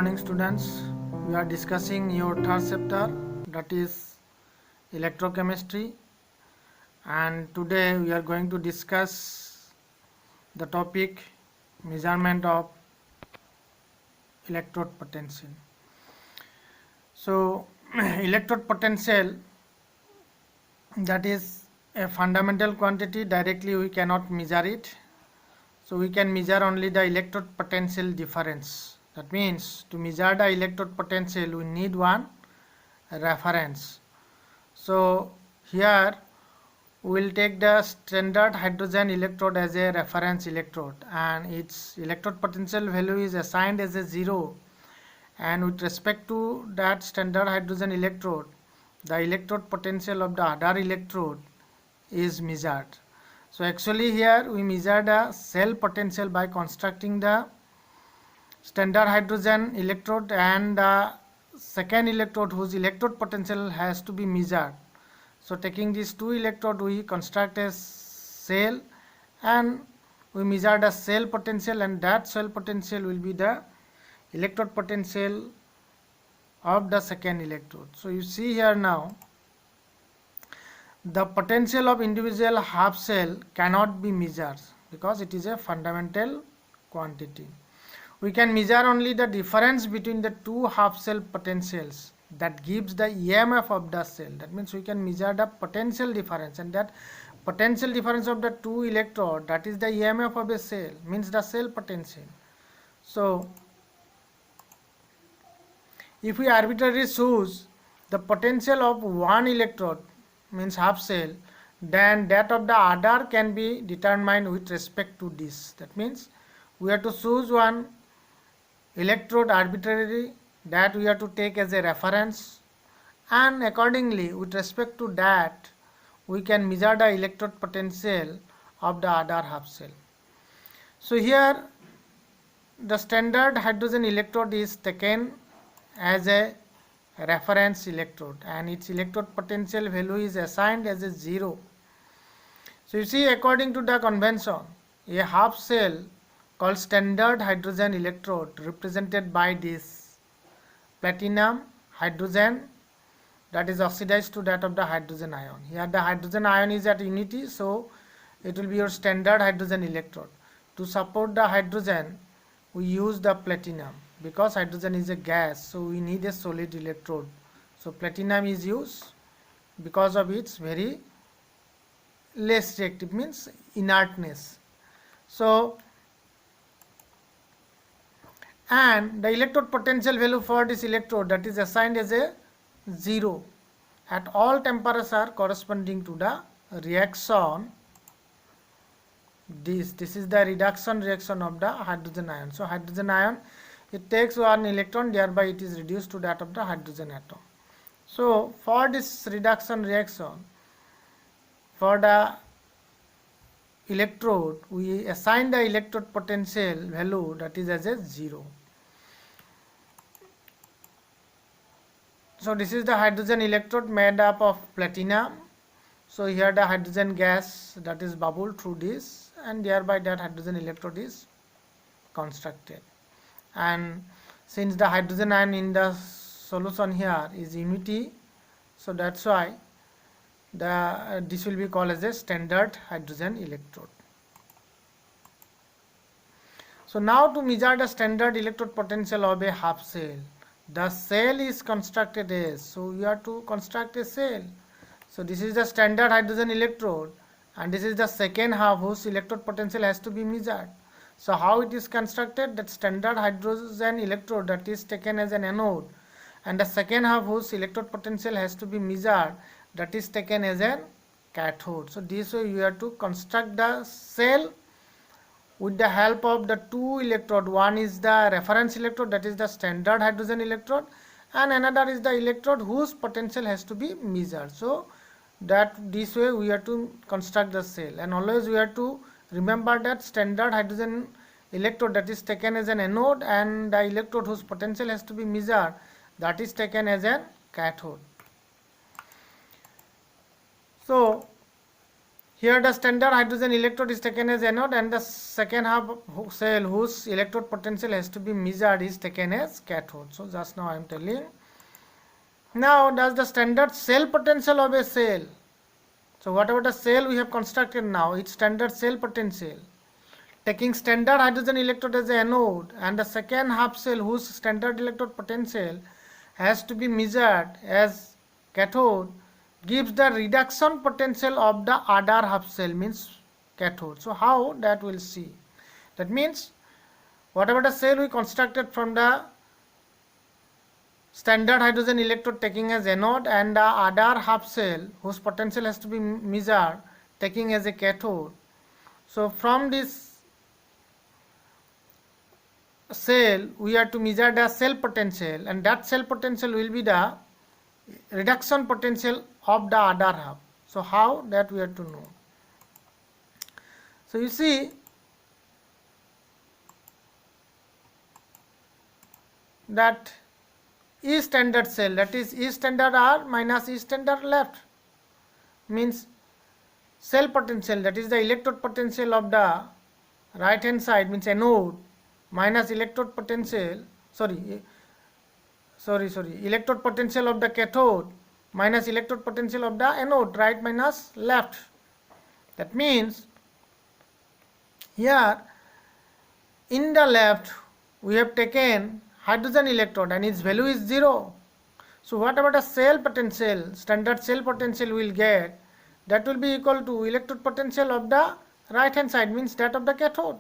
morning, students. We are discussing your third chapter, that is electrochemistry, and today we are going to discuss the topic measurement of electrode potential. So electrode potential, that is a fundamental quantity. Directly we cannot measure it, so we can measure only the electrode potential difference. That means to measure the electrode potential we need one reference. So here we will take the standard hydrogen electrode as a reference electrode, and its electrode potential value is assigned as a 0, and with respect to that standard hydrogen electrode the electrode potential of the other electrode is measured. So actually here we measure the cell potential by constructing the standard hydrogen electrode and the second electrode whose electrode potential has to be measured. So taking these two electrodes we construct a cell and we measure the cell potential, and that cell potential will be the electrode potential of the second electrode. So you see here now the potential of individual half cell cannot be measured because it is a fundamental quantity. We can measure only the difference between the two half cell potentials that gives the EMF of the cell. That means we can measure the potential difference, and that potential difference of the two electrode, that is the EMF of a cell, means the cell potential. So if we arbitrarily choose the potential of one electrode, means half cell, then that of the other can be determined with respect to this. That means we have to choose one electrode arbitrarily that we have to take as a reference, and accordingly with respect to that we can measure the electrode potential of the other half cell. So here the standard hydrogen electrode is taken as a reference electrode and its electrode potential value is assigned as a 0. So you see, according to the convention, a half cell called standard hydrogen electrode represented by this platinum hydrogen that is oxidized to that of the hydrogen ion. Here the hydrogen ion is at unity, so it will be your standard hydrogen electrode. To support the hydrogen we use the platinum, because hydrogen is a gas, so we need a solid electrode. So platinum is used because of its very less reactive, means inertness. So and the electrode potential value for this electrode, that is assigned as a 0 at all temperature corresponding to the reaction. This is the reduction reaction of the hydrogen ion. So hydrogen ion, it takes one electron, thereby it is reduced to that of the hydrogen atom. So for this reduction reaction, for the electrode we assign the electrode potential value, that is as a 0. So this is the hydrogen electrode made up of platinum. So here the hydrogen gas that is bubbled through this, and thereby that hydrogen electrode is constructed. And since the hydrogen ion in the solution here is unity, so that's why this will be called as a standard hydrogen electrode. So now to measure the standard electrode potential of a half cell, the cell is constructed as, so we have to construct a cell. So this is the standard hydrogen electrode and this is the second half whose electrode potential has to be measured. So how it is constructed? That standard hydrogen electrode that is taken as an anode, and the second half whose electrode potential has to be measured, that is taken as a cathode. So this way you have to construct the cell with the help of the two electrode. One is the reference electrode, that is the standard hydrogen electrode, and another is the electrode whose potential has to be measured. So that this way we have to construct the cell, and always we have to remember that standard hydrogen electrode that is taken as an anode, and the electrode whose potential has to be measured, that is taken as a cathode. So Here the standard hydrogen electrode is taken as anode, and the second half cell whose electrode potential has to be measured is taken as cathode. So just now I am telling. Now does the standard cell potential of a cell. So whatever the cell we have constructed now, its standard cell potential, taking standard hydrogen electrode as a anode and the second half cell whose standard electrode potential has to be measured as cathode, gives the reduction potential of the other half cell, means cathode. So how that we'll see. That means whatever the cell we constructed from the standard hydrogen electrode taking as anode and the other half cell whose potential has to be measured taking as a cathode. So from this cell we are to measure the cell potential, and that cell potential will be the reduction potential of the other half. So how that we have to know. So you see that E standard cell, that is E standard R minus E standard left, means cell potential, that is the electrode potential of the right hand side, means anode, minus electrode potential, electrode potential of the cathode minus electrode potential of the anode, right minus left. That means here in the left we have taken hydrogen electrode and its value is 0. So whatever the cell potential, standard cell potential will get, that will be equal to electrode potential of the right hand side, means that of the cathode.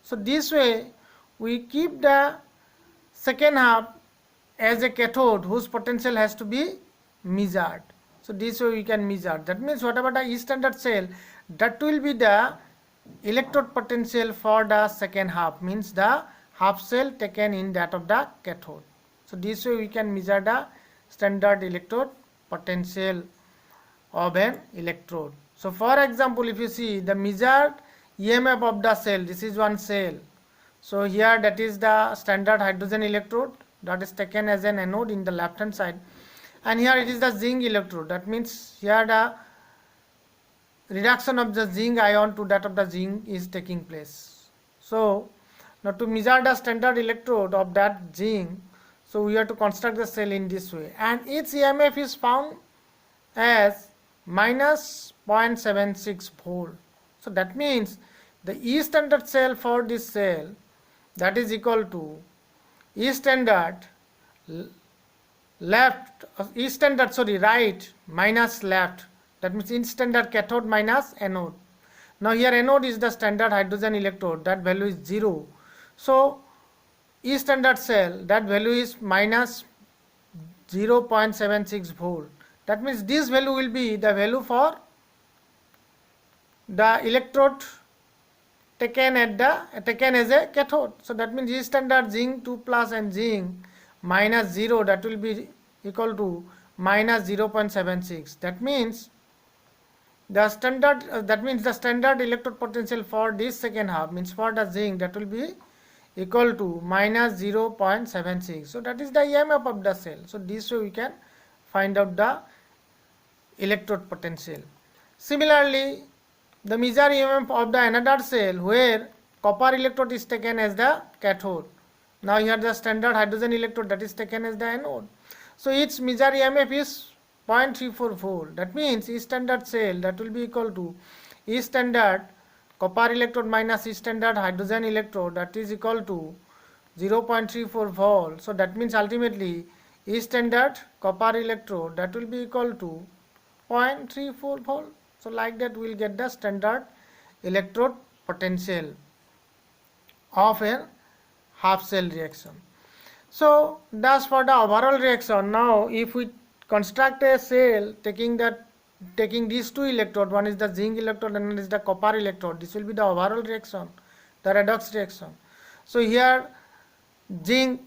So this way we keep the second half as a cathode whose potential has to be measured. So this way we can measure. That means whatever the E standard cell, that will be the electrode potential for the second half, means the half cell taken in that of the cathode. So this way we can measure the standard electrode potential of an electrode. So for example, if you see the measured EMF of the cell, this is one cell. So here that is the standard hydrogen electrode that is taken as an anode in the left hand side, and here it is the zinc electrode. That means here the reduction of the zinc ion to that of the zinc is taking place. So now to measure the standard electrode of that zinc, so we have to construct the cell in this way, and its EMF is found as minus 0.76 volt. So that means the E standard cell for this cell, that is equal to E standard right minus left. That means E standard cathode minus anode. Now here anode is the standard hydrogen electrode, that value is 0. So E standard cell, that value is minus 0.76 volt. That means this value will be the value for the electrode taken as a cathode. So that means E standard zinc 2 plus and zinc minus 0, that will be equal to minus 0.76. That means the standard the standard electrode potential for this second half, means for the zinc, that will be equal to minus 0.76. So that is the EMF of the cell. So this way we can find out the electrode potential. Similarly, the measure EMF of the another cell where copper electrode is taken as the cathode. Now here the standard hydrogen electrode that is taken as the anode. So its measure EMF is 0.34 volt. That means E standard cell, that will be equal to E standard copper electrode minus E standard hydrogen electrode, that is equal to 0.34 volt. So that means ultimately E standard copper electrode, that will be equal to 0.34 volt. So like that we will get the standard electrode potential of a half cell reaction. So that's for the overall reaction. Now if we construct a cell taking these two electrodes, one is the zinc electrode and one is the copper electrode, this will be the overall reaction, the redox reaction. So here zinc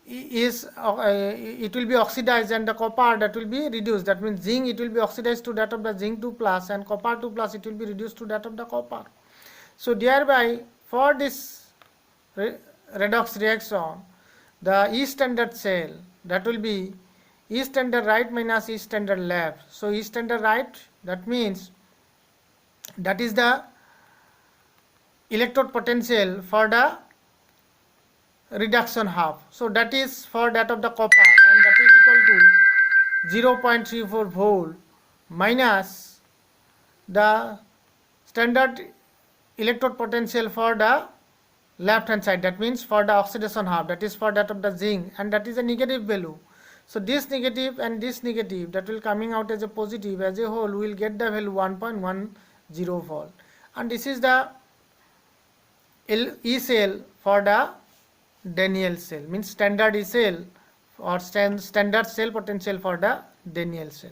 is it will be oxidized and the copper, that will be reduced. That means zinc, it will be oxidized to that of the zinc 2 plus, and copper 2 plus, it will be reduced to that of the copper. So thereby for this redox reaction, the E standard cell, that will be E standard right minus E standard left. So E standard right, that means that is the electrode potential for the reduction half. So that is for that of the copper, and that is equal to 0.34 volt minus the standard electrode potential for the left hand side, that means for the oxidation half, that is for that of the zinc, and that is a negative value. So this negative and this negative, that will coming out as a positive, as a whole we will get the value 1.10 volt. And this is the E cell for the Daniell cell, means standard E cell or standard cell potential for the Daniell cell.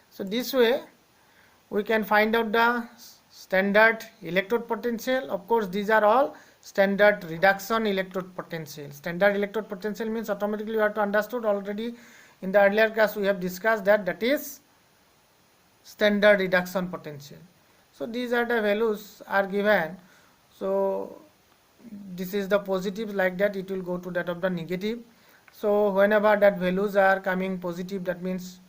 So this way we can find out the standard electrode potential. Of course, these are all standard reduction electrode potential. Standard electrode potential means automatically you have to understood already in the earlier class we have discussed that that is standard reduction potential. So these are the values are given. So this is the positive, like that it will go to that of the negative. So whenever that values are coming positive, that means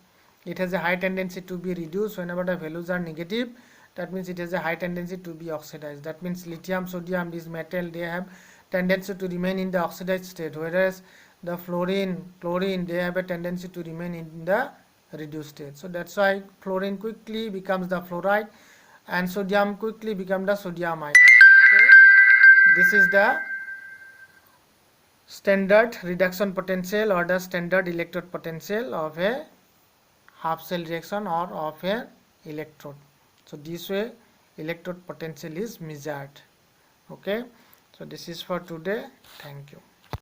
it has a high tendency to be reduced. Whenever the values are negative, that means it has a high tendency to be oxidized. That means lithium, sodium, these metal, they have tendency to remain in the oxidized state, whereas the fluorine, chlorine, they have a tendency to remain in the reduced state. So that's why fluorine quickly becomes the fluoride and sodium quickly become the sodium ion. So this is the standard reduction potential or the standard electrode potential of a half cell reaction or of a electrode. So this way electrode potential is measured. Okay, so this is for today. Thank you.